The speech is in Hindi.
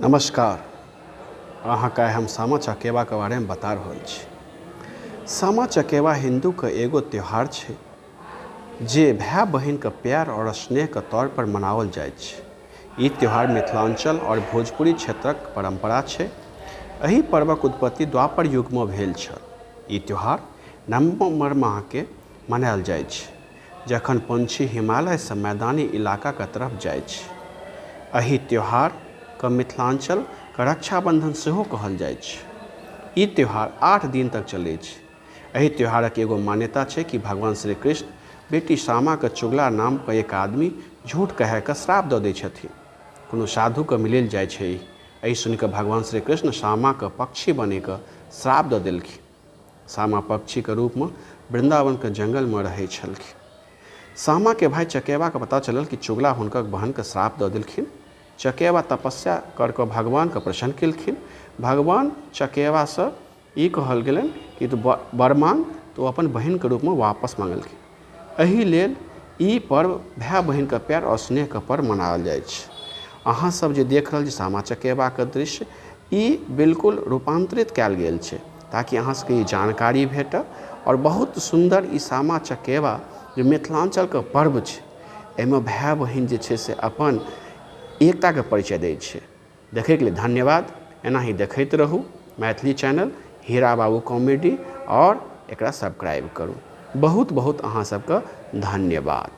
नमस्कार। अहाँके हम सामा चकेवा के बारे में बता रहल छी। सामा चकेवा हिंदू के एगो त्यौहार छै जे भाई बहिन के प्यार और स्नेह के तौर पर मनाओल जाय छै। ई त्यौहार मिथिलांचल और भोजपुरी क्षेत्रक परंपरा छै। एही पर्वक उत्पत्ति द्वापर युग में भेल छल। ई त्यौहार नवंबर माह के मनायल जाय छै, जखन पंछी हिमालय से मैदानी इलाका के तरफ जाय छै। एही त्यौहार के मिथिलांचल के रक्षाबंधन सेहो कहल जाय छै। ई त्यौहार 8 दिन तक चलै छै। एही त्यौहारक एगो मान्यता छै कि भगवान श्री कृष्ण बेटी सामा के चुगला नाम के एक आदमी झूठ कह के श्राप दऽ दै छथिन। कोनो साधु के मिलल जाय छै। एहि सुनि कऽ भगवान श्री कृष्ण सामा के पक्षी बने के श्राप दऽ देलखिन। सामा पक्षी के रूप में वृंदावन के जंगल में रहै छलखिन। सामा के भाई चकेवा के पता चलल कि चुगला हुनकर बहन के श्राप दऽ देलखिन। चकेवा तपस्या कर के भगवान के प्रसन्न केलखिन। भगवान चकेवा से ई कहल गेलन कि तू वर मांग, तो अपन बहन के रूप में वापस मांगलखिन। एही लेल ई पर्व भाई बहिन के प्यार और स्नेह के पर्व मनाओल जाय छै। अहाँ सब जे देख रहल छी सामा चकेवा के दृश्य, ई बिल्कुल रूपांतरित कयल गेल छै ताकि अहाँ सबके ई जानकारी भेटय। और बहुत सुंदर ई सामा चकेवा जो मिथिलांचल के पर्व छै, एहिमे भाई बहिन जे छै से अपन एकता के परिचय दै छै। देखै के लिए धन्यवाद। एना ही देखैत रहू मैथिली चैनल हीरा बाबू कॉमेडी और एकरा सब्सक्राइब करू। बहुत बहुत अहाँ सबके धन्यवाद।